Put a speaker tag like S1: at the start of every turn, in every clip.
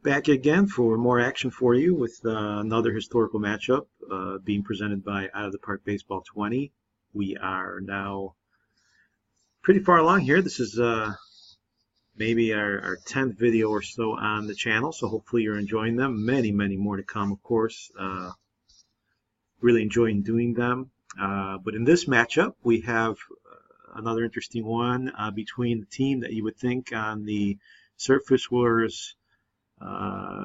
S1: Back again for more action for you with another historical matchup being presented by Out of the Park Baseball 20. We are now pretty far along here. This is maybe our 10th video or so on the channel, so hopefully you're enjoying them. Many more to come, of course. Really enjoying doing them. But in this matchup, we have another interesting one between the team that you would think on the surface was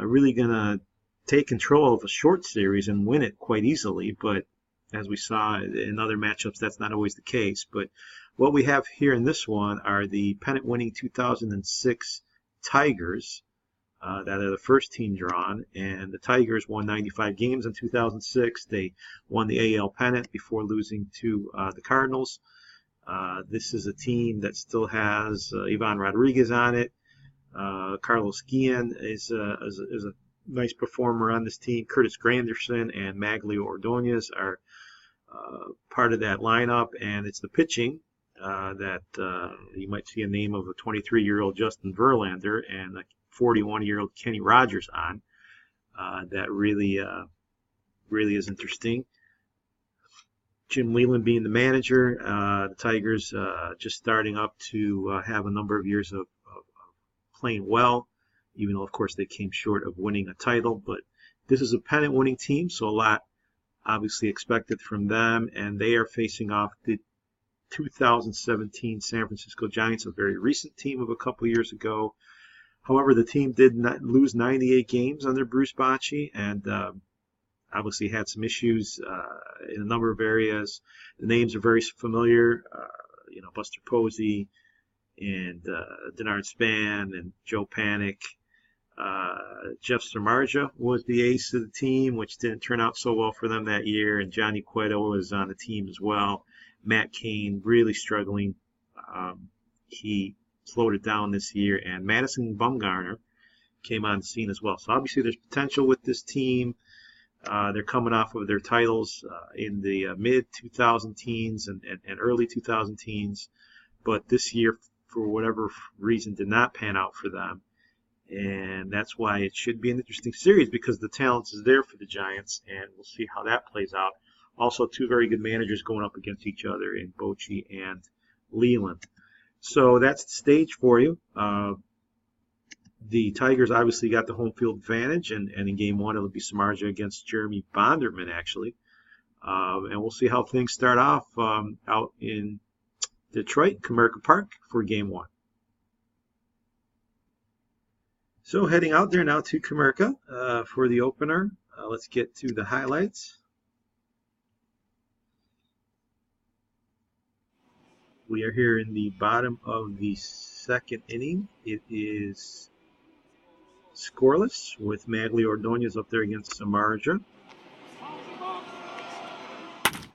S1: really going to take control of a short series and win it quite easily. But as we saw in other matchups, that's not always the case. But what we have here in this one are the pennant-winning 2006 Tigers. That are the first team drawn, and the Tigers won 95 games in 2006. They won the AL pennant before losing to the Cardinals. This is a team that still has Ivan Rodriguez on it. Carlos Guillen is a nice performer on this team. Curtis Granderson and Maglio Ordonez are part of that lineup, and it's the pitching that you might see a name of a 23-year-old Justin Verlander and a 41-year-old Kenny Rogers on. That really is interesting. Jim Leyland being the manager, the Tigers just starting up to have a number of years of playing well, even though, of course, they came short of winning a title. But this is a pennant-winning team, so a lot obviously expected from them, and they are facing off the 2017 San Francisco Giants, a very recent team of a couple years ago. However, the team did not lose 98 games under Bruce Bochy, and obviously had some issues in a number of areas. The names are very familiar, Buster Posey and Denard Span and Joe Panik. Jeff Samardzija was the ace of the team, which didn't turn out so well for them that year, and Johnny Cueto is on the team as well. Matt Cain really struggling. He slowed it down this year, and Madison Bumgarner came on the scene as well. So obviously there's potential with this team. They're coming off of their titles in the mid-2000 teens and early 2000 teens, but this year, for whatever reason, did not pan out for them. And that's why it should be an interesting series, because the talent is there for the Giants, and we'll see how that plays out. Also, two very good managers going up against each other in Bochy and Leyland. So that's the stage for you. The Tigers obviously got the home field advantage, and in Game 1 it'll be Samardzija against Jeremy Bonderman, actually. And we'll see how things start off out in Detroit, Comerica Park, for Game 1. So heading out there now to Comerica for the opener. Let's get to the highlights. We are here in the bottom of the second inning. It is scoreless with Maglio Ordonez up there against Samardzija.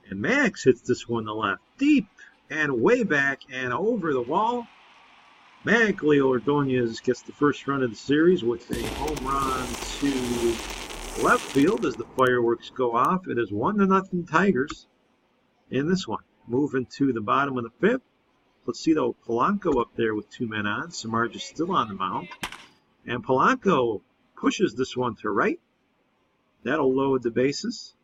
S1: And Max hits this one to left, deep and way back and over the wall. Maglio Ordonez gets the first run of the series with a home run to left field as the fireworks go off. It is 1-0 Tigers in this one. Moving to the bottom of the fifth. Placido Polanco up there with two men on. Samardzija still on the mound. And Polanco pushes this one to right. That'll load the bases.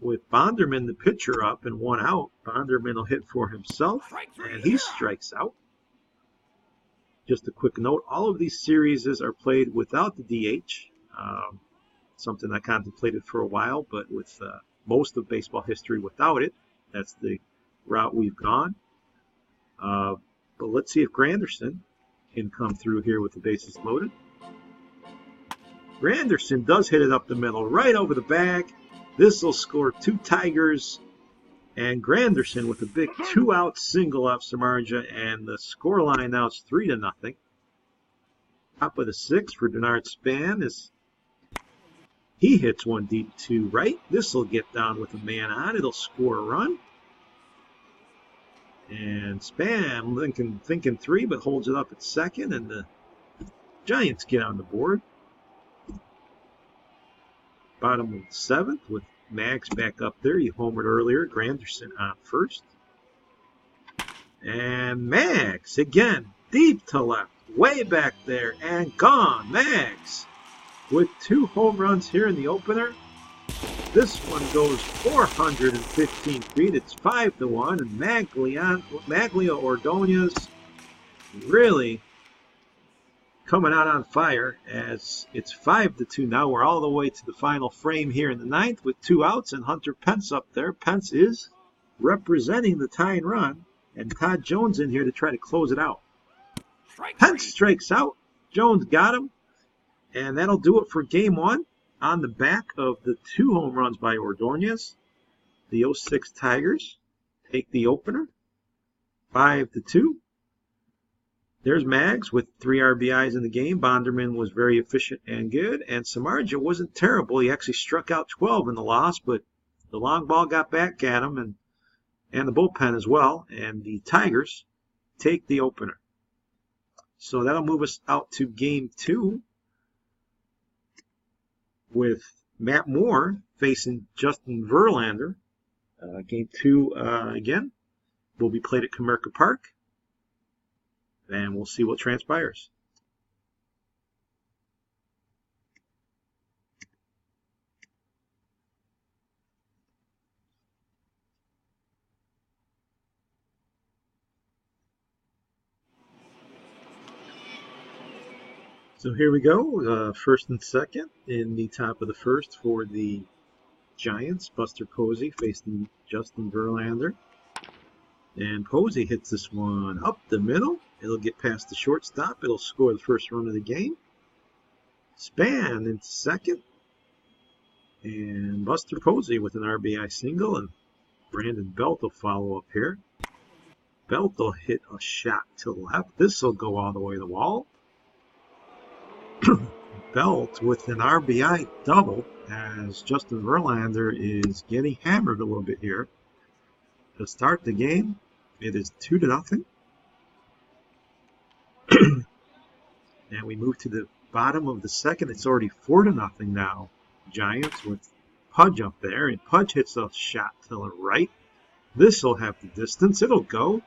S1: With Bonderman, the pitcher, up and one out, Bonderman will hit for himself, and he strikes out. Just a quick note, all of these series are played without the DH. Something I contemplated for a while, but with most of baseball history without it, that's the route we've gone. But let's see if Granderson can come through here with the bases loaded. Granderson does hit it up the middle, right over the bag. This will score 2 Tigers, and Granderson with a big 2-out single off Samardzija, and the scoreline now is 3-0. Top of the 6th for Denard Span is he hits one deep to right. This will get down with a man on. It'll score a run. And Span thinking 3, but holds it up at second, and the Giants get on the board. Bottom of the 7th with Max back up there. He homered earlier. Granderson on first. And Max again, deep to left. way back there, and gone. Mags with 2 home runs here in the opener. This one goes 415 feet. It's 5-1, and Maglia Ordonez really coming out on fire as it's 5-2 now. We're all the way to the final frame here in the 9th with 2 outs and Hunter Pence up there. Pence is representing the tying run, and Todd Jones in here to try to close it out. Pence strikes out. Jones got him, and that'll do it for game 1 on the back of the 2 home runs by Ordonez. The 06 Tigers take the opener 5-2. There's Mags with 3 RBIs in the game. Bonderman was very efficient and good, and Samardzija wasn't terrible. He actually struck out 12 in the loss, but the long ball got back at him, and the bullpen as well, and the Tigers take the opener. So that'll move us out to game 2 with Matt Moore facing Justin Verlander. Game 2, again, will be played at Comerica Park, and we'll see what transpires. So here we go, first and second in the top of the first for the Giants. Buster Posey facing Justin Verlander. And Posey hits this one up the middle. It'll get past the shortstop. It'll score the first run of the game. Span in second. And Buster Posey with an RBI single. And Brandon Belt will follow up here. Belt will hit a shot to the left. This will go all the way to the wall. Belt with an RBI double as Justin Verlander is getting hammered a little bit here. To start the game, it is 2-0. And we move to the bottom of the second. It's already 4-0 now. Giants with Pudge up there, and Pudge hits a shot to the right. This will have the distance. It'll go.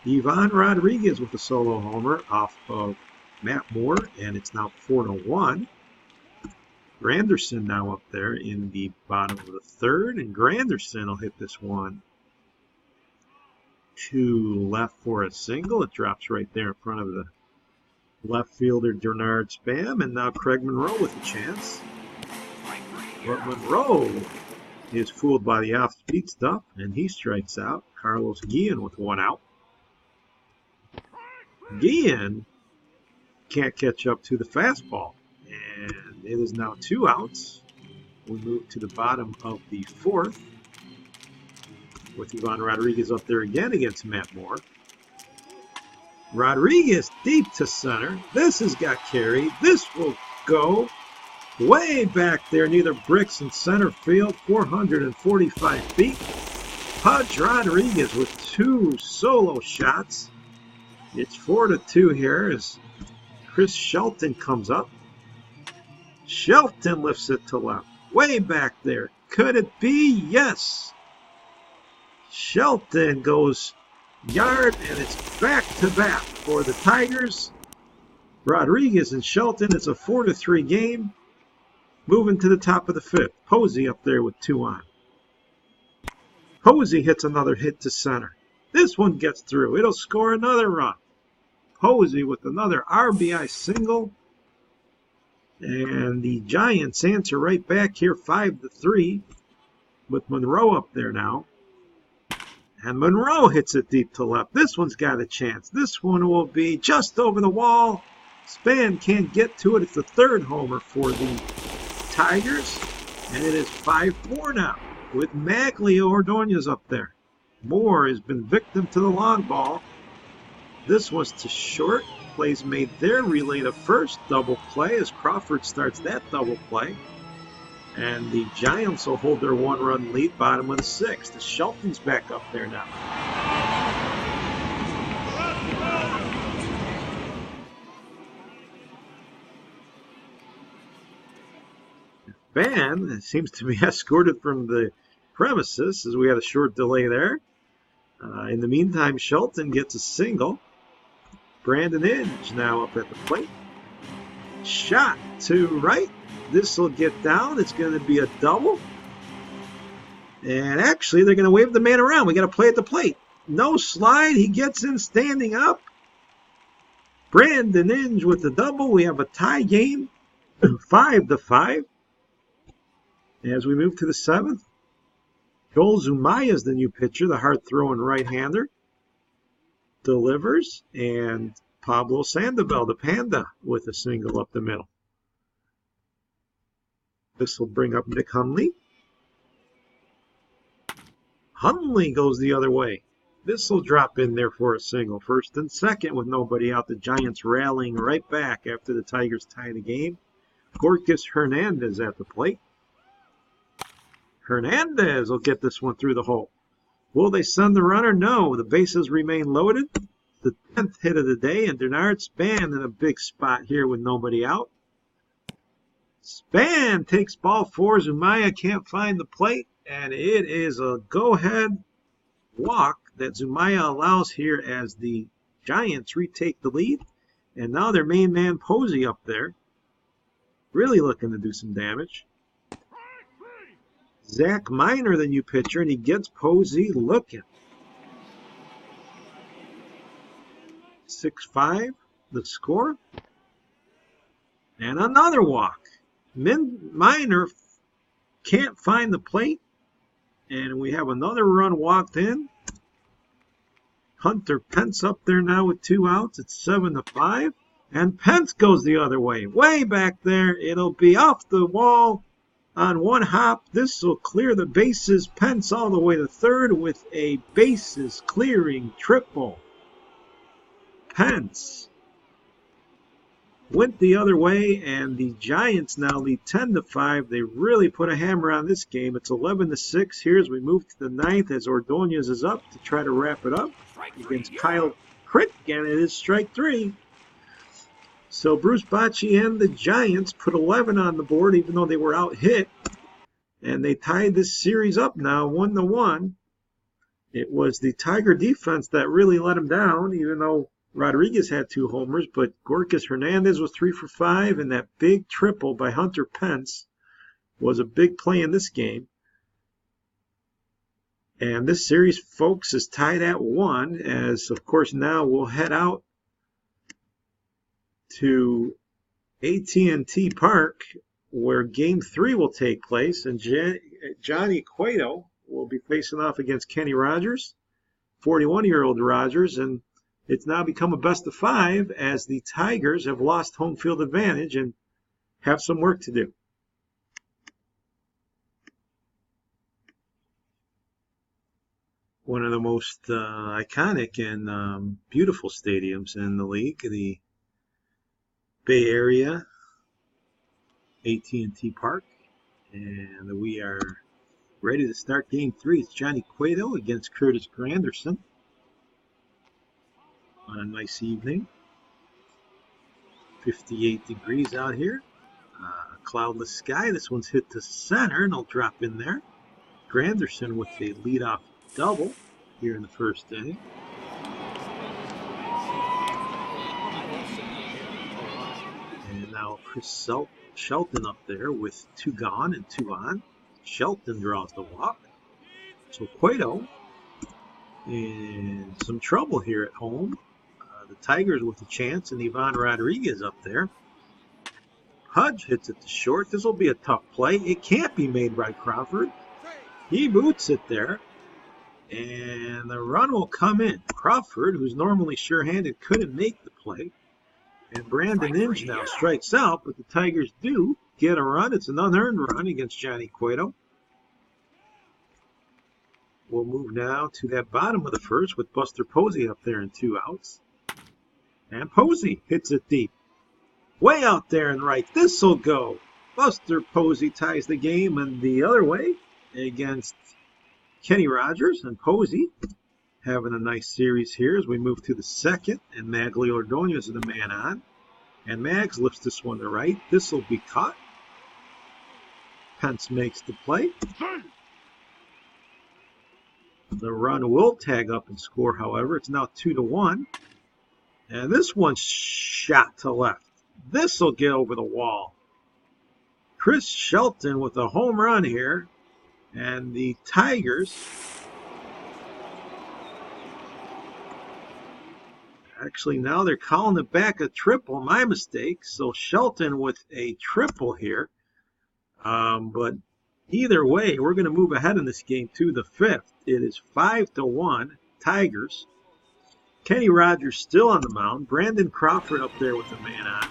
S1: Ivan Rodriguez with a solo homer off of Matt Moore, and it's now 4-1. Granderson now up there in the bottom of the third, and Granderson will hit this one to left for a single. It drops right there in front of the left fielder Bernard Spam, and now Craig Monroe with a chance. But Monroe is fooled by the off-speed stuff, and he strikes out. Carlos Guillen with 1 out. Guillen can't catch up to the fastball, and it is now 2 outs. We move to the bottom of the fourth with Ivan Rodriguez up there again against Matt Moore. Rodriguez deep to center. This has got carried. This will go way back there near the bricks in center field, 445 feet. Pudge Rodriguez with 2 solo shots. It's 4-2 here as Chris Shelton comes up. Shelton lifts it to left. Way back there. Could it be? Yes. Shelton goes yard, and it's back-to-back for the Tigers. Rodriguez and Shelton. It's a 4-3 game. Moving to the top of the fifth. Posey up there with 2 on. Posey hits another hit to center. This one gets through. It'll score another run. Posey with another RBI single. And the Giants answer right back here 5-3 with Monroe up there now. And Monroe hits it deep to left. This one's got a chance. This one will be just over the wall. Span can't get to it. It's the 3rd homer for the Tigers. And it is 5-4 now with Maglia Ordonez up there. Moore has been victim to the long ball. This was to short. Plays made there. Relay to first. Double play as Crawford starts that double play. And the Giants will hold their 1-run lead, bottom of the 6th. The Shelton's back up there now. Van seems to be escorted from the premises as we had a short delay there. In the meantime, Shelton gets a single. Brandon Inge now up at the plate. Shot to right. This will get down. It's going to be a double. And actually, they're going to wave the man around. We got to play at the plate. No slide. He gets in standing up. Brandon Inge with the double. We have a tie game, 5-5. As we move to the 7th, Joel Zumaya is the new pitcher, the hard-throwing right-hander. Delivers, and Pablo Sandoval, the Panda, with a single up the middle. This will bring up Nick Hundley. Hundley goes the other way. This will drop in there for a single. First and second with nobody out. The Giants rallying right back after the Tigers tie the game. Gorkis Hernandez at the plate. Hernandez will get this one through the hole. Will they send the runner? No. The bases remain loaded. The 10th hit of the day, and Denard Span in a big spot here with nobody out. Span takes ball 4. Zumaya can't find the plate, and it is a go-ahead walk that Zumaya allows here as the Giants retake the lead. And now their main man Posey up there, really looking to do some damage. Zach Miner, the new pitcher, and he gets Posey looking. 6-5, the score. And another walk. Miner can't find the plate. And we have another run walked in. Hunter Pence up there now with 2 outs. It's 7-5. And Pence goes the other way. Way back there. It'll be off the wall. On one hop, this will clear the bases. Pence all the way to third with a bases clearing triple. Pence went the other way, and the Giants now lead 10-5. They really put a hammer on this game. It's 11-6 here as we move to the 9th as Ordonez is up to try to wrap it up against Kyle Crick, and it is strike 3. So Bruce Bochy and the Giants put 11 on the board, even though they were out hit. And they tied this series up now, 1-1. It was the Tiger defense that really let them down, even though Rodriguez had 2 homers. But Gorkis Hernandez was 3 for 5, and that big triple by Hunter Pence was a big play in this game. And this series, folks, is tied at 1, as, of course, now we'll head out to AT&T Park, where Game 3 will take place, and Johnny Cueto will be facing off against Kenny Rogers, 41-year-old Rogers, and it's now become a best-of-5 as the Tigers have lost home field advantage and have some work to do. One of the most iconic and beautiful stadiums in the league, the Bay Area AT&T Park, and we are ready to start Game 3. It's Johnny Cueto against Curtis Granderson on a nice evening. 58 degrees out here. Cloudless sky. This one's hit to center, and it'll drop in there. Granderson with a leadoff double here in the first inning. And now Chris Shelton up there with 2 gone and 2 on. Shelton draws the walk. So Cueto in some trouble here at home. The Tigers with a chance, and Ivan Rodriguez up there. Hudge hits it to short. This will be a tough play. It can't be made by Crawford. He boots it there, and the run will come in. Crawford, who's normally sure-handed, couldn't make the play. And Brandon Inge now strikes out, but the Tigers do get a run. It's an unearned run against Johnny Cueto. We'll move now to that bottom of the first with Buster Posey up there in 2 outs. And Posey hits it deep. Way out there and right. This'll go. Buster Posey ties the game and the other way against Kenny Rogers. And Posey having a nice series here as we move to the 2nd. And Magli Ordonez is the man on. And Mags lifts this one to right. This'll be caught. Pence makes the play. The run will tag up and score, however. It's now 2-1. And this one's shot to left. This will get over the wall. Chris Shelton with a home run here. And the Tigers actually now they're calling it back a triple. My mistake. So Shelton with a triple here. But either way, we're going to move ahead in this game to the fifth. It is 5-1 Tigers. Kenny Rogers still on the mound. Brandon Crawford up there with the man on.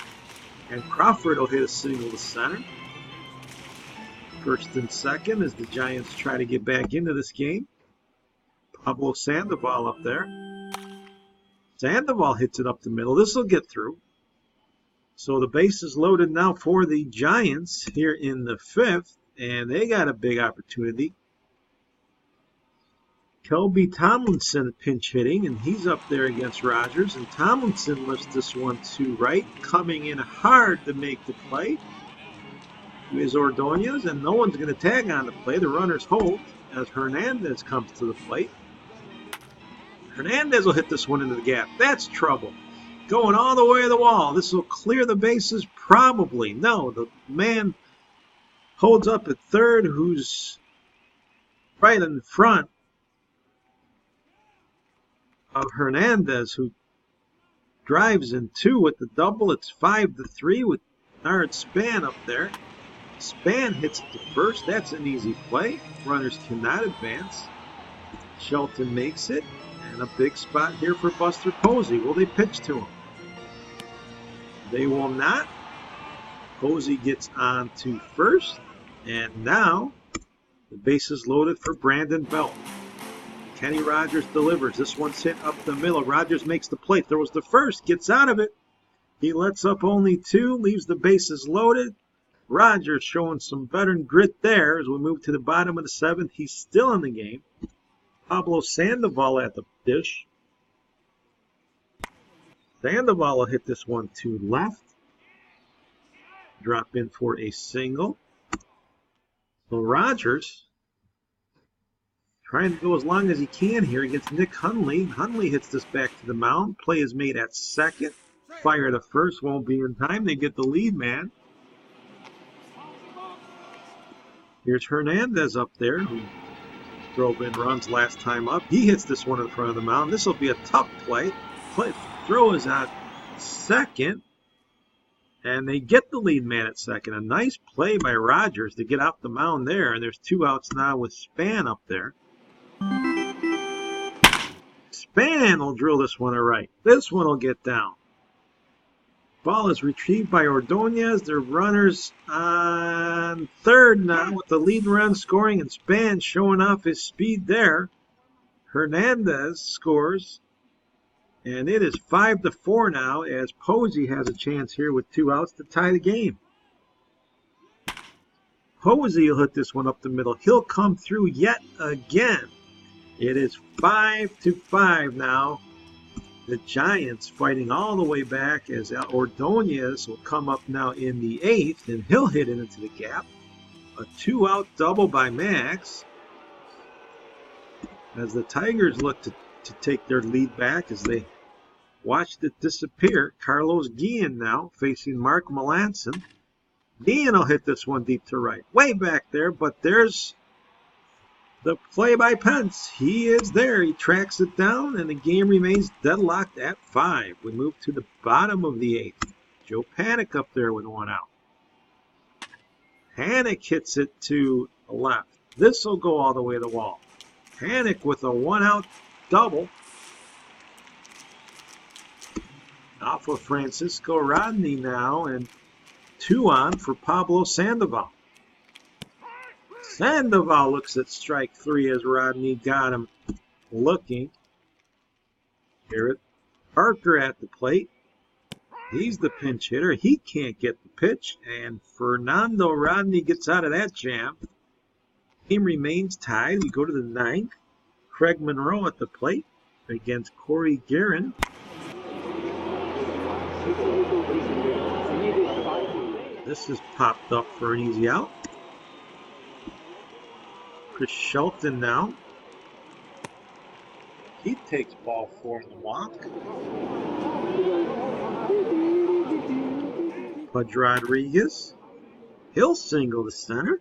S1: And Crawford will hit a single to center. First and second as the Giants try to get back into this game. Pablo Sandoval up there. Sandoval hits it up the middle. This will get through. So the base is loaded now for the Giants here in the fifth. And they got a big opportunity. Kelby Tomlinson pinch hitting, and he's up there against Rogers. And Tomlinson lifts this one to right, coming in hard to make the play. Is Ordonez, and no one's going to tag on the play. The runners hold as Hernandez comes to the plate. Hernandez will hit this one into the gap. That's trouble. Going all the way to the wall. This will clear the bases? Probably. No, the man holds up at third, who's right in front of Hernandez, who drives in two with the double. It's 5-3 with Nard Span up there. Span hits it to first. That's an easy play. Runners cannot advance. Shelton makes it. And a big spot here for Buster Posey. Will they pitch to him? They will not. Posey gets on to first. And now the base is loaded for Brandon Belt. Kenny Rogers delivers. This one's hit up the middle. Rogers makes the play. Throws the first. Gets out of it. He lets up only two. Leaves the bases loaded. Rogers showing some veteran grit there as we move to the bottom of the seventh. He's still in the game. Pablo Sandoval at the dish. Sandoval will hit this one to left. Drop in for a single. So Rogers trying to go as long as he can here against Nick Hundley. Hundley hits this back to the mound. Play is made at second. Fire to first. Won't be in time. They get the lead man. Here's Hernandez up there, who drove in runs last time up. He hits this one in front of the mound. This will be a tough play. Throw is at second, and they get the lead man at second. A nice play by Rogers to get off the mound there, and there's two outs now with Span up there. Span will drill this one to right. This one will get down. Ball is retrieved by Ordonez. They're runners on third now with the lead run scoring, and Span showing off his speed there. Hernandez scores, and it is 5-4 now as Posey has a chance here with two outs to tie the game. Posey will hit this one up the middle. He'll come through yet again. It is 5-5 now. The Giants fighting all the way back as Ordonez will come up now in the eighth, and he'll hit it into the gap. A two-out double by Max as the Tigers look to take their lead back as they watched it disappear. Carlos Guillen now facing Mark Melanson. Guillen will hit this one deep to right. Way back there, but there's the play by Pence. He is there. He tracks it down, and the game remains deadlocked at 5. We move to the bottom of the 8th. Joe Panik up there with one out. Panik hits it to the left. This will go all the way to the wall. Panik with a one-out double. Off of Francisco Rodney now, and 2 on for Pablo Sandoval. Sandoval looks at strike 3 as Rodney got him looking. Garrett Parker at the plate. He's the pinch hitter. He can't get the pitch, and Fernando Rodney gets out of that jam. Game remains tied. We go to the 9th. Craig Monroe at the plate against Corey Guerin. This is popped up for an easy out. Chris Shelton now. He takes ball 4 in the walk. Pudge Rodriguez. He'll single to center.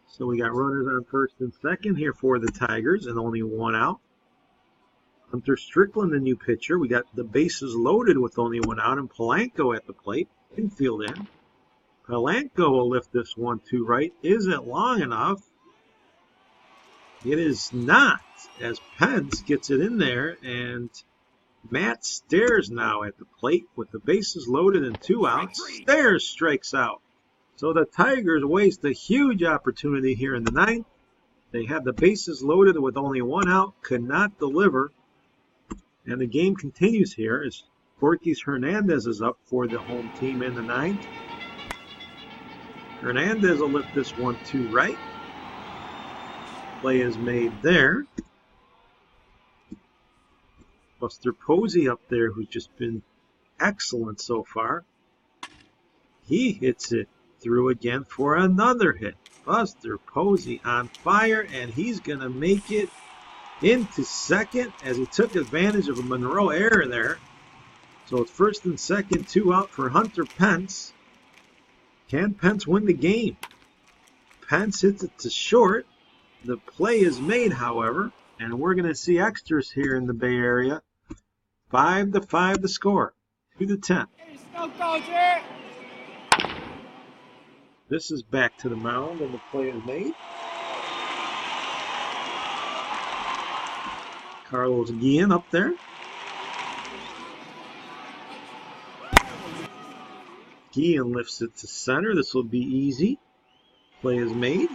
S1: So we got runners on first and second here for the Tigers and only one out. Hunter Strickland, the new pitcher. We got the bases loaded with only one out, and Polanco at the plate. Infield in. Polanco will lift this one to right. Is it long enough? It is not, as Pence gets it in there, and Matt Stairs now at the plate with the bases loaded and two outs. Stairs strikes out. So the Tigers waste a huge opportunity here in the ninth. They have the bases loaded with only one out, could not deliver. And the game continues here as Gorkys Hernandez is up for the home team in the ninth. Hernandez will lift this one to right. Play is made there. Buster Posey up there, who's just been excellent so far. He hits it through again for another hit. Buster Posey on fire, and he's going to make it into second as he took advantage of a Monroe error there. So it's first and second, two out for Hunter Pence. Can Pence win the game? Pence hits it to short. The play is made, however, and we're going to see extras here in the Bay Area. 5-5 the score. 2-10. This is back to the mound, and the play is made. Carlos Guillen up there. Guillen lifts it to center. This will be easy. Play is made.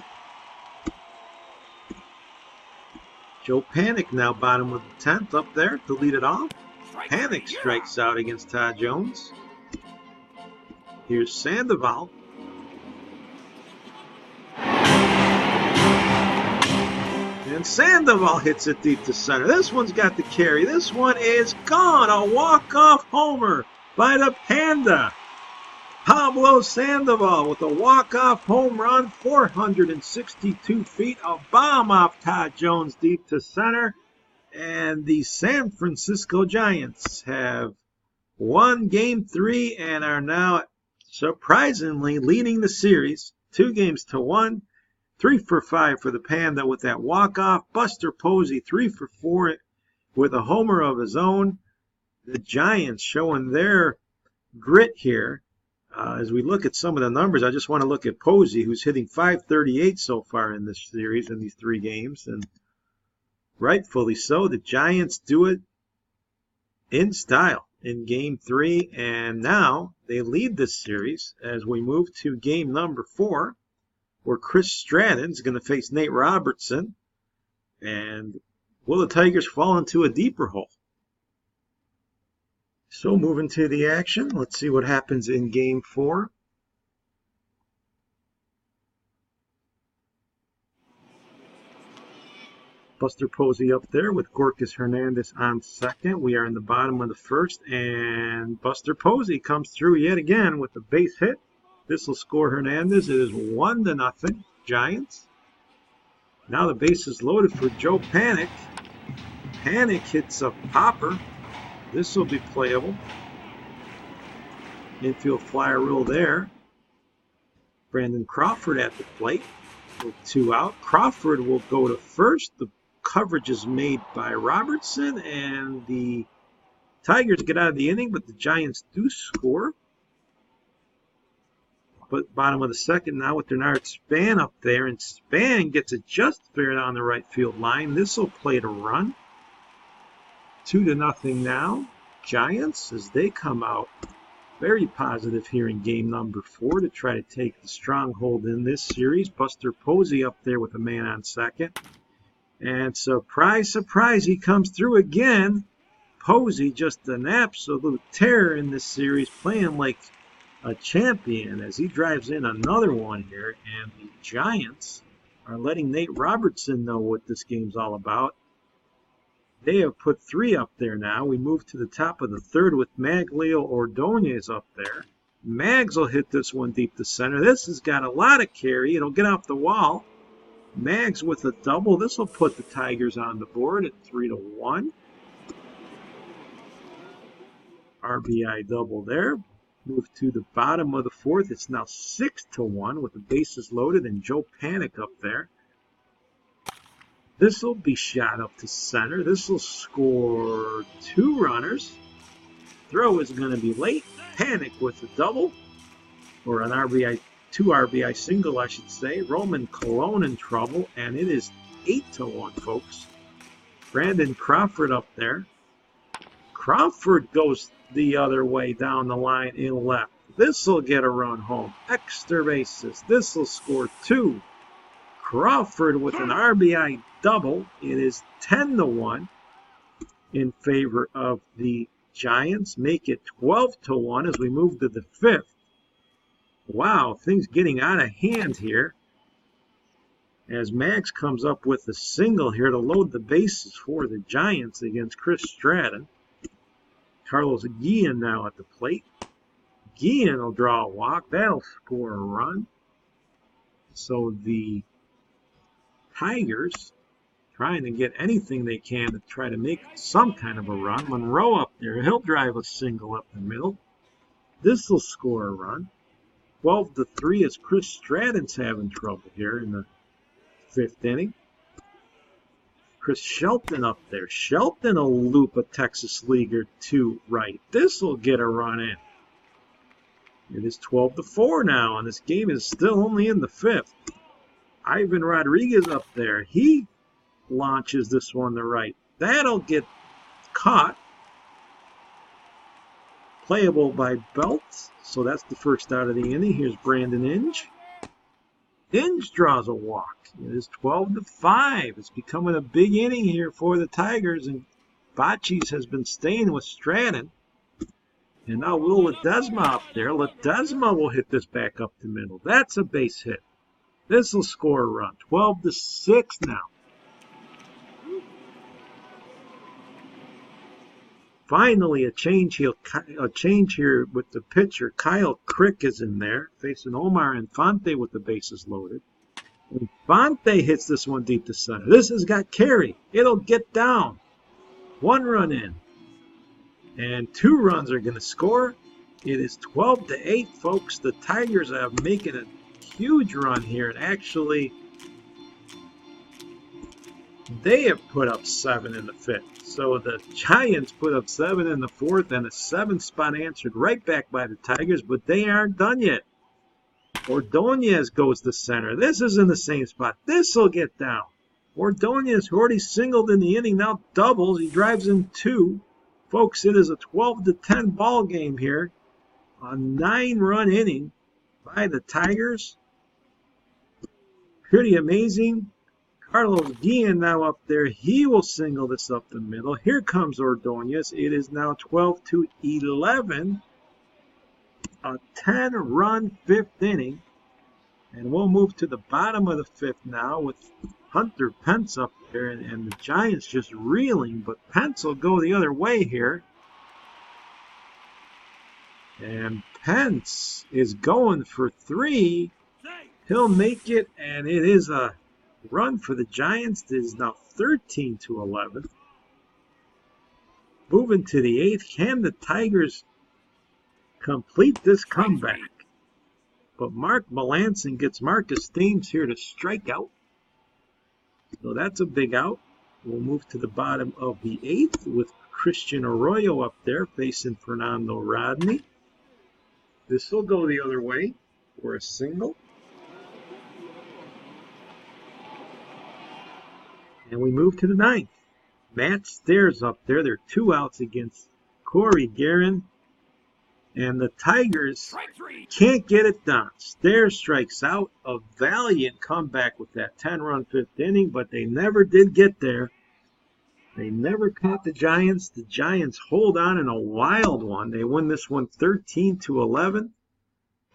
S1: Joe Panic now bottom of the 10th up there to lead it off. Panic strikes out against Todd Jones. Here's Sandoval. And Sandoval hits it deep to center. This one's got the carry. This one is gone. A walk-off homer by the Panda. Pablo Sandoval with a walk-off home run, 462 feet, a bomb off Todd Jones deep to center. And the San Francisco Giants have won Game 3 and are now surprisingly leading the series 2-1. 3 for 5 for the Panda with that walk-off. Buster Posey 3 for 4 with a homer of his own. The Giants showing their grit here. As we look at some of the numbers, I just want to look at Posey, who's hitting .538 so far in this series, in these 3 games. And rightfully so, the Giants do it in style in Game 3. And now they lead this series as we move to game number 4, where Chris Stratton's going to face Nate Robertson. And will the Tigers fall into a deeper hole? So moving to the action, let's see what happens in Game 4. Buster Posey up there with Gorkys Hernandez on second. We are in the bottom of the first, and Buster Posey comes through yet again with a base hit. This will score Hernandez. It is 1-0 Giants. Now the base is loaded for Joe Panic. Panic hits a popper. This will be playable. Infield flyer rule there. Brandon Crawford at the plate with 2 out. Crawford will go to first. The coverage is made by Robertson, and the Tigers get out of the inning, but the Giants do score. But bottom of the second now with Bernard Span up there, and Span gets it just fair down the right field line. This will play to run. 2-0 now. Giants, as they come out very positive here in game number 4 to try to take the stronghold in this series. Buster Posey up there with a man on second. And surprise, surprise, he comes through again. Posey just an absolute terror in this series, playing like a champion as he drives in another one here. And the Giants are letting Nate Robertson know what this game's all about. They have put 3 up there now. We move to the top of the third with Maglio Ordonez up there. Mags will hit this one deep to center. This has got a lot of carry. It'll get off the wall. Mags with a double. This will put the Tigers on the board at 3-1. RBI double there. Move to the bottom of the fourth. It's now 6-1 with the bases loaded and Joe Panic up there. This will be shot up to center. This will score 2 runners. Throw is going to be late. Panic with a double, or an RBI, 2 RBI single, I should say. Roman Colon in trouble, and it is 8-1, folks. Brandon Crawford up there. Crawford goes the other way down the line in left. This will get a run home. Extra bases. This will score 2. Crawford with an RBI double. It is 10-1 in favor of the Giants. Make it 12-1 as we move to the 5th. Wow, things getting out of hand here. As Mags comes up with a single here to load the bases for the Giants against Chris Stratton. Carlos Guillen now at the plate. Guillen will draw a walk. That'll score a run. So the Tigers trying to get anything they can to try to make some kind of a run. Monroe up there. He'll drive a single up the middle. This will score a run. 12-3 as Chris Stratton's having trouble here in the 5th inning. Chris Shelton up there. Shelton will loop a Texas leaguer to right. This will get a run in. It is 12-4 now, and this game is still only in the 5th. Ivan Rodriguez up there. He launches this one to right. That'll get caught. Playable by Belt. So that's the first out of the inning. Here's Brandon Inge. Inge draws a walk. It is 12-5. It's becoming a big inning here for the Tigers, and Bocchis has been staying with Stratton. And now Will Ledesma up there. Ledesma will hit this back up the middle. That's a base hit. This will score a run. 12-6 now. Finally, a change here with the pitcher. Kyle Crick is in there, facing Omar Infante with the bases loaded. Infante hits this one deep to center. This has got carry. It'll get down. 1 run in. And 2 runs are going to score. It is 12-8, folks. The Tigers are making a huge run here. And actually, they have put up 7 in the 5th. So the Giants put up 7 in the 4th, and a 7th spot answered right back by the Tigers, but they aren't done yet. Ordonez goes to center. This is in the same spot. This will get down. Ordonez, who already singled in the inning, now doubles. He drives in 2. Folks, it is a 12-10 ball game here. A 9-run inning by the Tigers. Pretty amazing. Carlos Guillen now up there. He will single this up the middle. Here comes Ordonez. It is now 12-11. A 10-run 5th inning. And we'll move to the bottom of the 5th now with Hunter Pence up there. And the Giants just reeling. But Pence will go the other way here. And Pence is going for 3. He'll make it. And it is a run for the Giants. It is now 13-11. Moving to the 8th. Can the Tigers complete this comeback? But Mark Melanson gets Marcus Thames here to strike out. So that's a big out. We'll move to the bottom of the 8th with Christian Arroyo up there facing Fernando Rodney. This will go the other way for a single. And we move to the 9th. Matt Stairs up there. There are 2 outs against Corey Guerin. And the Tigers can't get it done. Stairs strikes out. A valiant comeback with that 10-run 5th inning, but they never did get there. They never caught the Giants. The Giants hold on in a wild one. They win this one 13-11.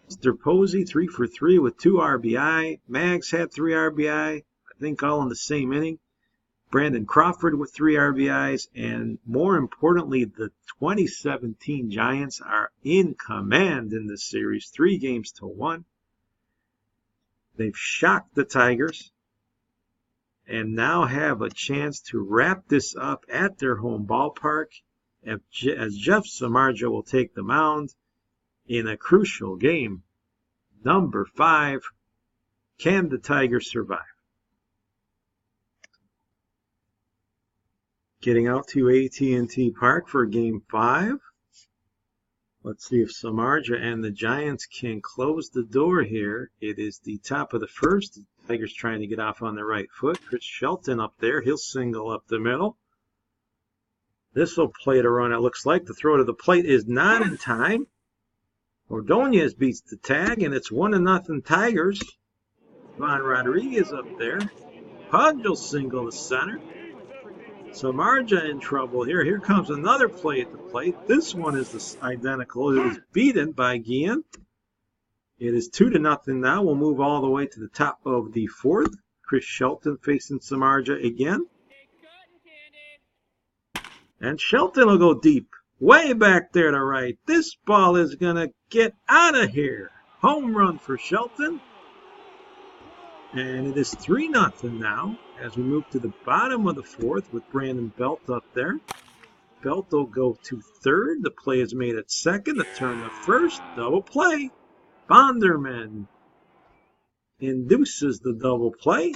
S1: Mr. Posey 3 for 3 with 2 RBI. Mags had 3 RBI, I think all in the same inning. Brandon Crawford with 3 RBIs, and more importantly, the 2017 Giants are in command in this series, 3-1. They've shocked the Tigers and now have a chance to wrap this up at their home ballpark as Jeff Samardzija will take the mound in a crucial game. Number 5, can the Tigers survive? Getting out to AT&T Park for Game 5. Let's see if Samardzija and the Giants can close the door here. It is the top of the first. The Tigers trying to get off on the right foot. Chris Shelton up there. He'll single up the middle. This will play to run, it looks like. The throw to the plate is not in time. Ordonez beats the tag, and it's 1-0 Tigers. Von Rodriguez up there. Pudge will single to center. Samardzija in trouble here. Here comes another play at the plate. This one is identical. It is beaten by Guillen. It is 2-0 now. We'll move all the way to the top of the 4th. Chris Shelton facing Samardzija again. And Shelton will go deep. Way back there to right. This ball is going to get out of here. Home run for Shelton. And it is 3-0 now as we move to the bottom of the 4th with Brandon Belt up there. Belt will go to 3rd. The play is made at 2nd. The turn to 1st. Double play. Bonderman induces the double play.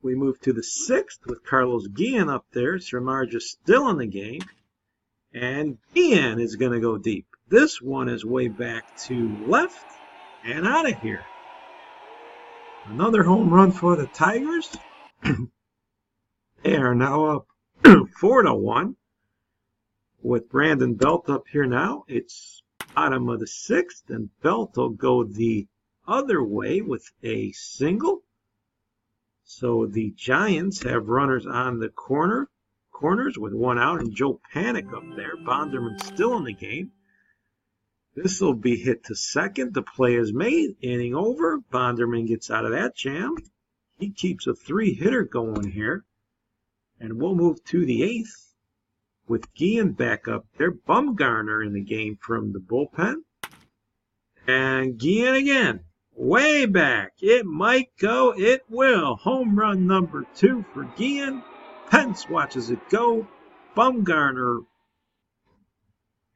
S1: We move to the 6th with Carlos Guillen up there. Samardzija still in the game. And Guillen is going to go deep. This one is way back to left and out of here. Another home run for the Tigers. They are now up 4-1 with Brandon Belt up here now. It's bottom of the 6th, and Belt will go the other way with a single. So the Giants have runners on the corners with 1 out, and Joe Panik up there. Bonderman still in the game. This will be hit to 2nd. The play is made. Inning over. Bonderman gets out of that jam. He keeps a 3-hitter going here. And we'll move to the 8th with Guillen back up there. Bumgarner in the game from the bullpen. And Guillen again. Way back. It might go. It will. Home run number 2 for Guillen. Pence watches it go. Bumgarner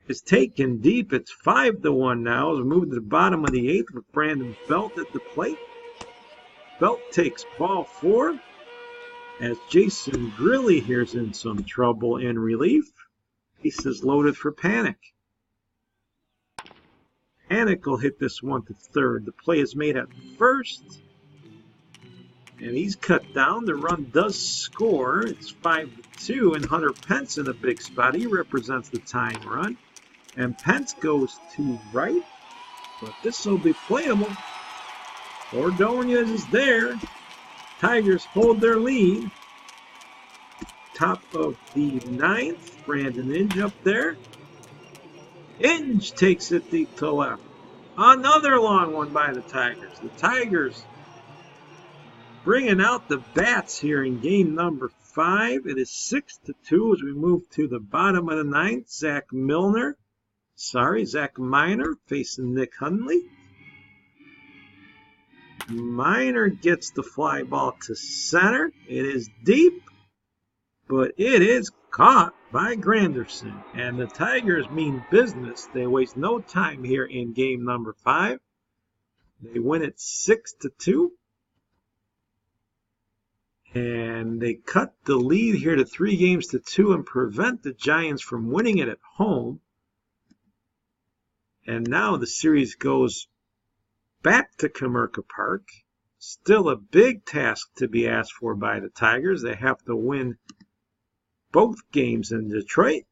S1: is taken deep. It's 5-1 now as we move to the bottom of the 8th with Brandon Belt at the plate. Belt takes ball 4 as Jason Grilly here's in some trouble in relief. Bases loaded for Panik. Panik will hit this one to 3rd. The play is made at 1st. And he's cut down. The run does score. It's 5-2, and Hunter Pence in a big spot. He represents the tying run. And Pence goes to right, but this will be playable. Ordonez is there. Tigers hold their lead. Top of the 9th, Brandon Inge up there. Inge takes it deep to left. Another long one by the Tigers. The Tigers bringing out the bats here in game number 5. It is 6-2 as we move to the bottom of the 9th. Zach Miner facing Nick Hundley. Miner gets the fly ball to center. It is deep, but it is caught by Granderson. And the Tigers mean business. They waste no time here in game number 5. They win it 6-2. And they cut the lead here to 3-2 and prevent the Giants from winning it at home. And now the series goes back to Comerica Park. Still a big task to be asked for by the Tigers. They have to win both games in Detroit.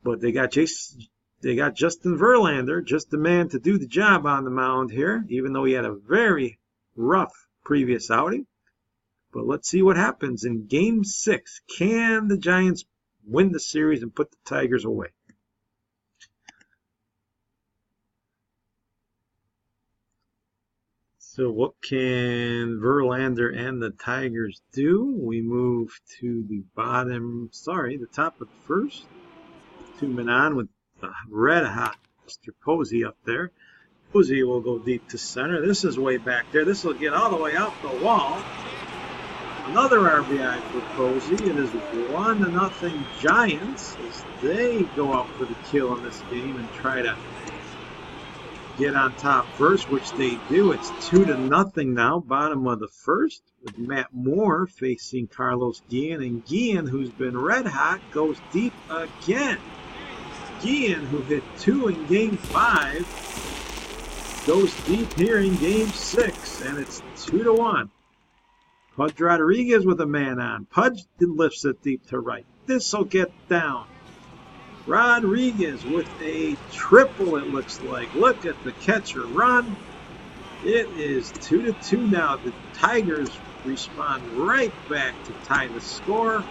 S1: But they got Justin Verlander, just the man to do the job on the mound here, even though he had a very rough previous outing. But let's see what happens in Game 6. Can the Giants win the series and put the Tigers away? So what can Verlander and the Tigers do? We move to the top of the first. 2 men on with the red-hot Mr. Posey up there. Posey will go deep to center. This is way back there. This will get all the way out the wall. Another RBI for Posey. It is 1-0 Giants as they go out for the kill in this game and try to get on top first, which they do. It's 2-0 now, bottom of the first, with Matt Moore facing Carlos Guillen. And Guillen, who's been red hot, goes deep again. Guillen, who hit 2 in Game 5, goes deep here in Game 6, and it's 2-1. Pudge Rodriguez with a man on. Pudge lifts it deep to right. This'll get down. Rodriguez with a triple, it looks like. Look at the catcher run. It is 2-2 now. The Tigers respond right back to tie the score.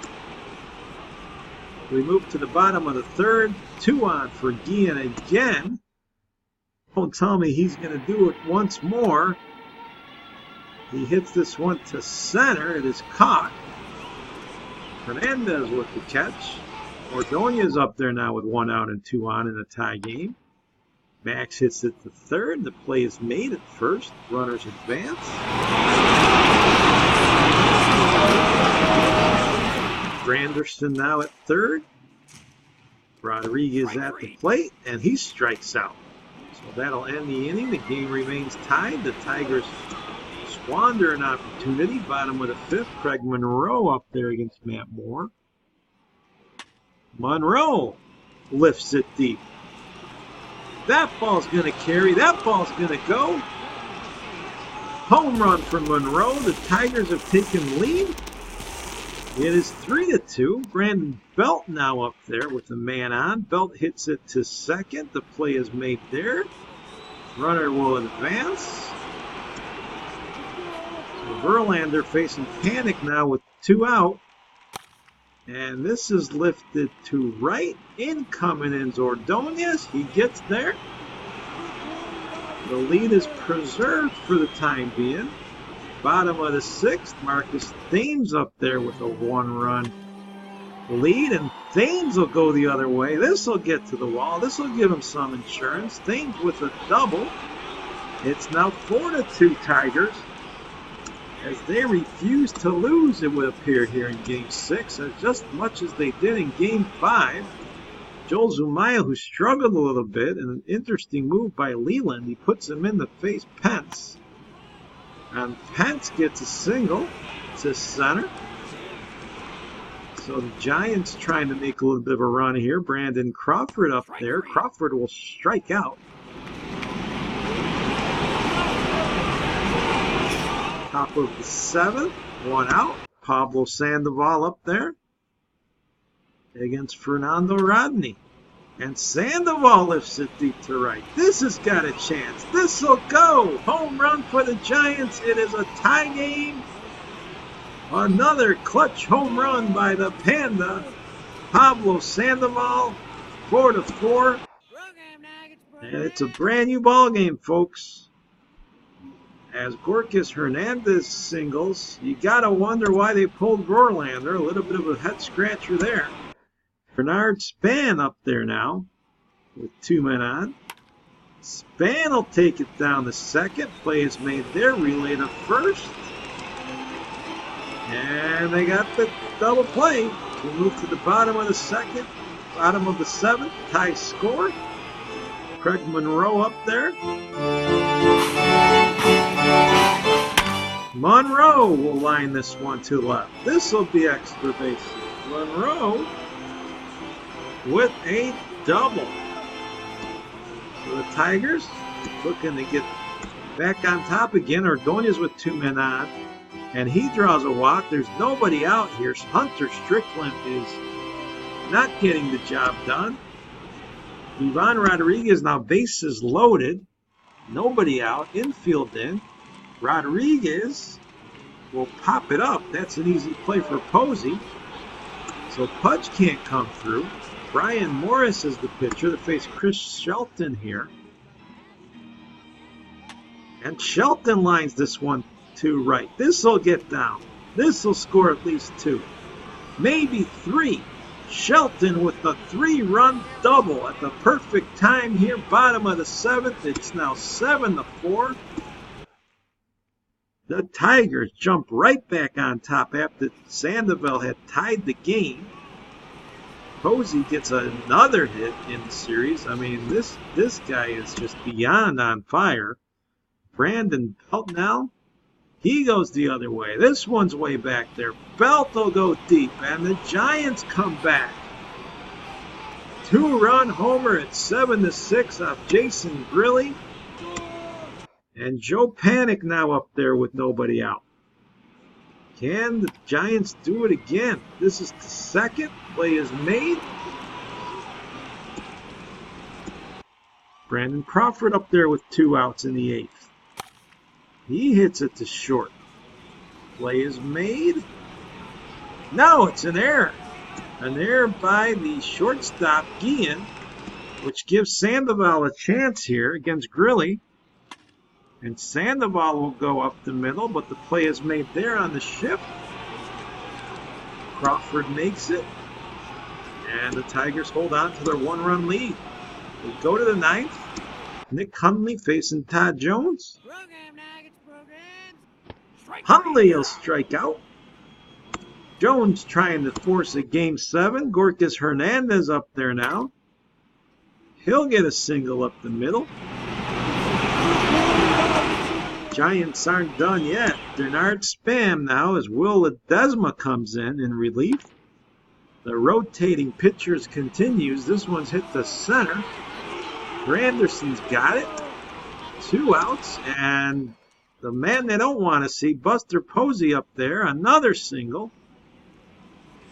S1: We move to the bottom of the third. 2 on for Guillen again. Don't tell me he's going to do it once more. He hits this one to center. It is caught. Hernandez with the catch. Ordonez up there now with 1 out and 2 on in a tie game. Max hits it to third. The play is made at first. Runners advance. Granderson now at third. Rodriguez at the plate, and he strikes out. So that'll end the inning. The game remains tied. The Tigers squander an opportunity. Bottom of the fifth. Craig Monroe up there against Matt Moore. Monroe lifts it deep. That ball's going to carry. That ball's going to go. Home run for Monroe. The Tigers have taken lead. It is 3-2. Brandon Belt now up there with a man on. Belt hits it to second. The play is made there. Runner will advance. So Verlander facing panic now with 2 out. And this is lifted to right. Incoming in Ordonez. He gets there. The lead is preserved for the time being. Bottom of the sixth. Marcus Thames up there with a 1-run lead. And Thames will go the other way. This will get to the wall. This will give him some insurance. Thames with a double. It's now 4-2 Tigers, as they refuse to lose, it would appear, here in Game 6, as just much as they did in Game 5. Joel Zumaya, who struggled a little bit, and an interesting move by Leland. He puts him in to face Pence. And Pence gets a single to center. So the Giants trying to make a little bit of a run here. Brandon Crawford up there. Crawford will strike out. Top of the seventh, 1 out. Pablo Sandoval up there against Fernando Rodney. And Sandoval lifts it deep to right. This has got a chance. This will go. Home run for the Giants. It is a tie game. Another clutch home run by the Panda. Pablo Sandoval, 4-4. And it's a brand new ball game, folks. As Gorkis Hernandez singles, you gotta wonder why they pulled Verlander. A little bit of a head scratcher there. Bernard Span up there now with 2 men on. Span will take it down to second. Play is made there. Relay to first. And they got the double play. We move to the bottom of the second, bottom of the seventh. Tie score. Craig Monroe up there. Monroe will line this one to left. This will be extra bases. Monroe with a double. So the Tigers looking to get back on top again. Ordonez with 2 men on. And he draws a walk. There's nobody out here. Hunter Strickland is not getting the job done. Ivan Rodriguez now bases loaded. Nobody out. Infield in. Rodriguez will pop it up. That's an easy play for Posey. So Pudge can't come through. Brian Morris is the pitcher to face Chris Shelton here. And Shelton lines this one to right. This will get down. This will score at least 2. Maybe 3. Shelton with the 3-run double at the perfect time here. Bottom of the seventh. It's now 7-4. The Tigers jump right back on top after Sandoval had tied the game. Posey gets another hit in the series. I mean, this guy is just beyond on fire. Brandon Belt now, he goes the other way. This one's way back there. Belt will go deep, and the Giants come back. 2-run homer at 7-6 off Jason Grilly. And Joe Panic now up there with nobody out. Can the Giants do it again? This is the second. Play is made. Brandon Crawford up there with 2 outs in the 8th. He hits it to short. Play is made. No, it's an error. An error by the shortstop, Guillen, which gives Sandoval a chance here against Grilly. And Sandoval will go up the middle, but the play is made there on the shift. Crawford makes it. And the Tigers hold on to their 1-run lead. We go to the 9th. Nick Hundley facing Todd Jones. Hundley will strike out. Jones trying to force a Game 7. Gorkas Hernandez up there now. He'll get a single up the middle. Giants aren't done yet. Bernard Spam now as Will Ledesma comes in relief. The rotating pitchers continues. This one's hit to center. Granderson's got it. 2 outs, and the man they don't want to see, Buster Posey up there, another single.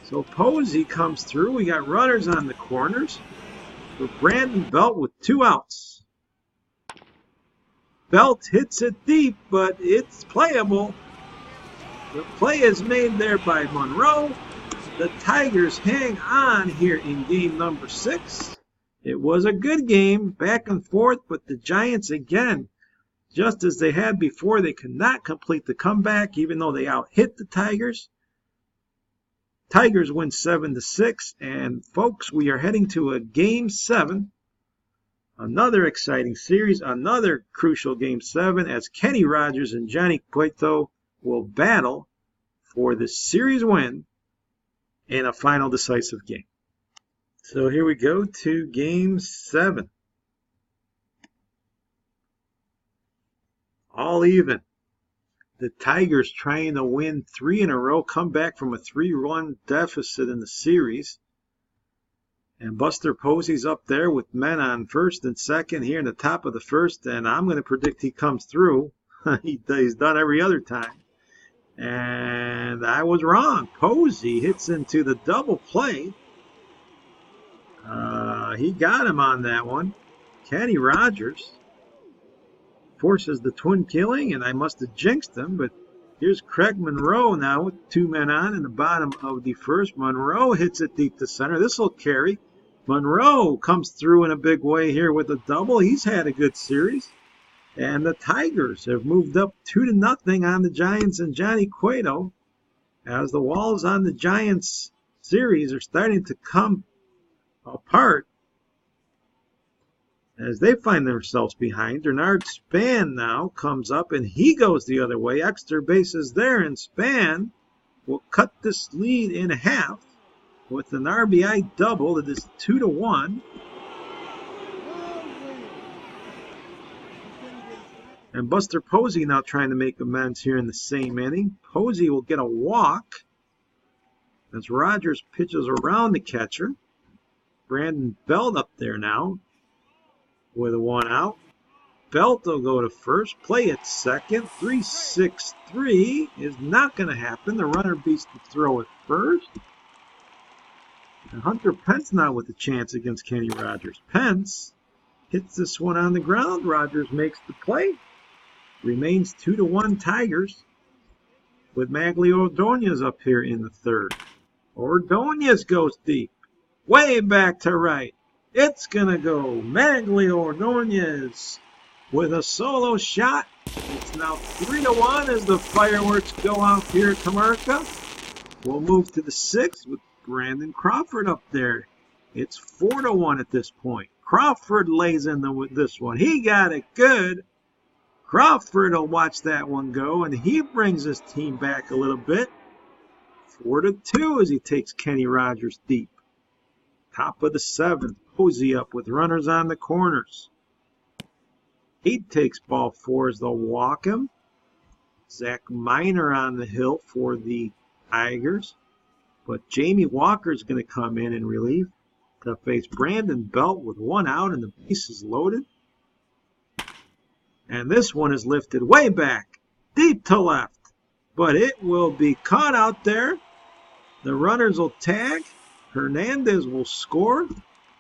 S1: So Posey comes through. We got runners on the corners for Brandon Belt with 2 outs. Belt hits it deep, but it's playable. The play is made there by Monroe. The Tigers hang on here in game number 6. It was a good game, back and forth, but the Giants again, just as they had before, they could not complete the comeback, even though they out-hit the Tigers. Tigers win 7-6, and folks, we are heading to a game 7. Another exciting series, another crucial Game 7 as Kenny Rogers and Johnny Cueto will battle for the series win in a final decisive game. So here we go to Game 7. All even. The Tigers trying to win 3 in a row, come back from a 3-run deficit in the series. And Buster Posey's up there with men on first and second here in the top of the first, and I'm going to predict he comes through. He's done every other time. And I was wrong. Posey hits into the double play. He got him on that one. Kenny Rogers forces the twin killing, and I must have jinxed him, but here's Craig Monroe now with 2 men on in the bottom of the first. Monroe hits it deep to center. This will carry. Monroe comes through in a big way here with a double. He's had a good series. And the Tigers have moved up 2-0 on the Giants and Johnny Cueto as the walls on the Giants series are starting to come apart as they find themselves behind. Bernard Span now comes up, and he goes the other way. Extra bases there, and Span will cut this lead in half with an RBI double. It is 2-1. And Buster Posey now trying to make amends here in the same inning. Posey will get a walk as Rogers pitches around the catcher. Brandon Belt up there now with a 1 out. Belt will go to first. Play at second. 3-6-3 is not going to happen. The runner beats the throw at first. And Hunter Pence now with a chance against Kenny Rogers. Pence hits this one on the ground. Rogers makes the play. Remains 2-1 Tigers with Magli Ordonez up here in the third. Ordonez goes deep. Way back to right. It's going to go Magli Ordonez with a solo shot. It's now 3-1 as the fireworks go off here at Camarca. We'll move to the 6th with Brandon Crawford up there. It's 4-1 at this point. Crawford lays in with this one. He got it good. Crawford will watch that one go, and he brings his team back a little bit. 4-2 as he takes Kenny Rogers deep. Top of the 7th, Posey up with runners on the corners. 8 takes ball 4 as they'll walk him. Zach Miner on the hill for the Tigers. But Jamie Walker's going to come in and relieve to face Brandon Belt with 1 out and the bases loaded. And this one is lifted way back, deep to left. But it will be caught out there. The runners will tag. Hernandez will score.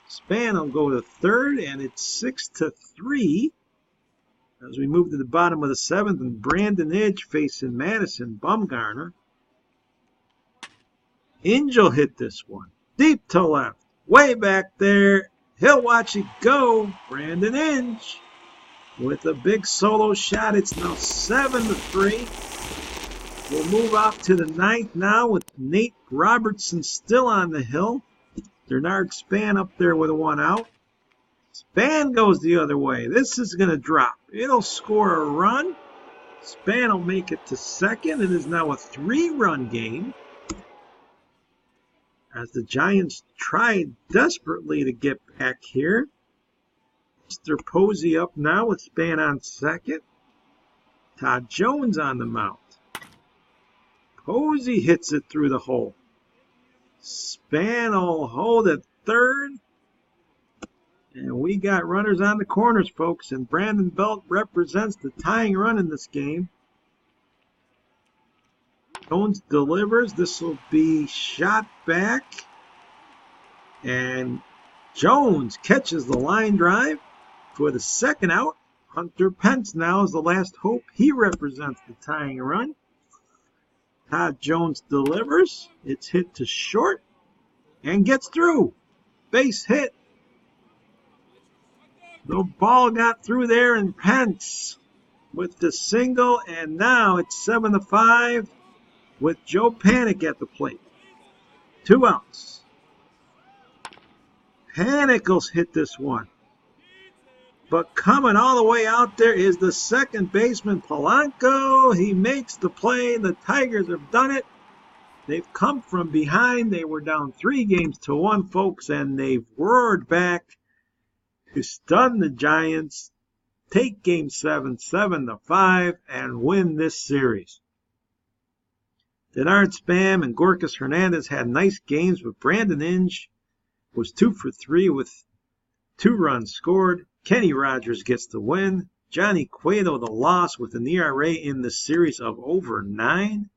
S1: Span will go to third, and it's 6-3. As we move to the bottom of the 7th, and Brandon Edge facing Madison Bumgarner. Angel hit this one, deep to left, way back there. He'll watch it go. Brandon Inge with a big solo shot. It's now 7-3. We'll move off to the 9th now with Nate Robertson still on the hill. Bernard Span up there with a 1 out. Span goes the other way. This is going to drop. It'll score a run. Span will make it to second. It is now a 3-run game, as the Giants tried desperately to get back here. Mr. Posey up now with Span on second. Todd Jones on the mound. Posey hits it through the hole. Span will hold at third. And we got runners on the corners, folks. And Brandon Belt represents the tying run in this game. Jones delivers. This will be shot back. And Jones catches the line drive for the 2nd out. Hunter Pence now is the last hope. He represents the tying run. Todd Jones delivers. It's hit to short and gets through. Base hit. The ball got through there, and Pence with the single, and now it's 7-5 with Joe Panik at the plate. 2 outs. Panik's hit this one. But coming all the way out there is the second baseman, Polanco. He makes the play. The Tigers have done it. They've come from behind. They were down 3-1, folks, and they've roared back to stun the Giants, take Game 7, 7-5, and win this series. Bernard Span and Gorkas Hernandez had nice games, but Brandon Inge was 2 for 3 with 2 runs scored. Kenny Rogers gets the win. Johnny Cueto the loss with an ERA in the series of over 9.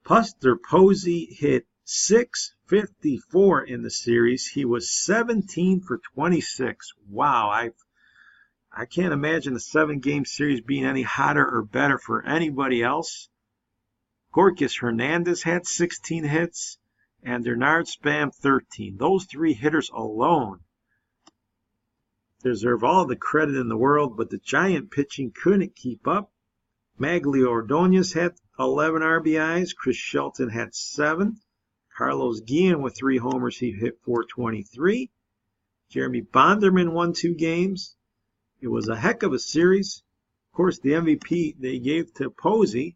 S1: Buster Posey hit .654 in the series. He was 17 for 26. Wow, I can't imagine a 7-game series being any hotter or better for anybody else. Gorkas Hernandez had 16 hits, and Bernard Span 13. Those 3 hitters alone deserve all the credit in the world, but the Giant pitching couldn't keep up. Maglio Ordonez had 11 RBIs. Chris Shelton had 7. Carlos Guillen with 3 homers. He hit .423. Jeremy Bonderman won 2 games. It was a heck of a series. Of course, the MVP they gave to Posey.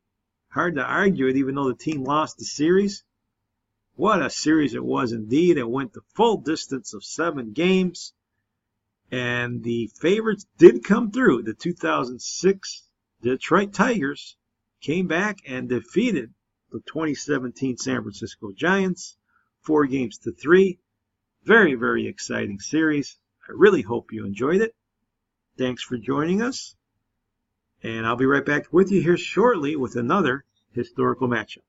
S1: Hard to argue it, even though the team lost the series. What a series it was indeed. It went the full distance of 7 games. And the favorites did come through. The 2006 Detroit Tigers came back and defeated the 2017 San Francisco Giants 4-3. Very, very exciting series. I really hope you enjoyed it. Thanks for joining us. And I'll be right back with you here shortly with another historical matchup.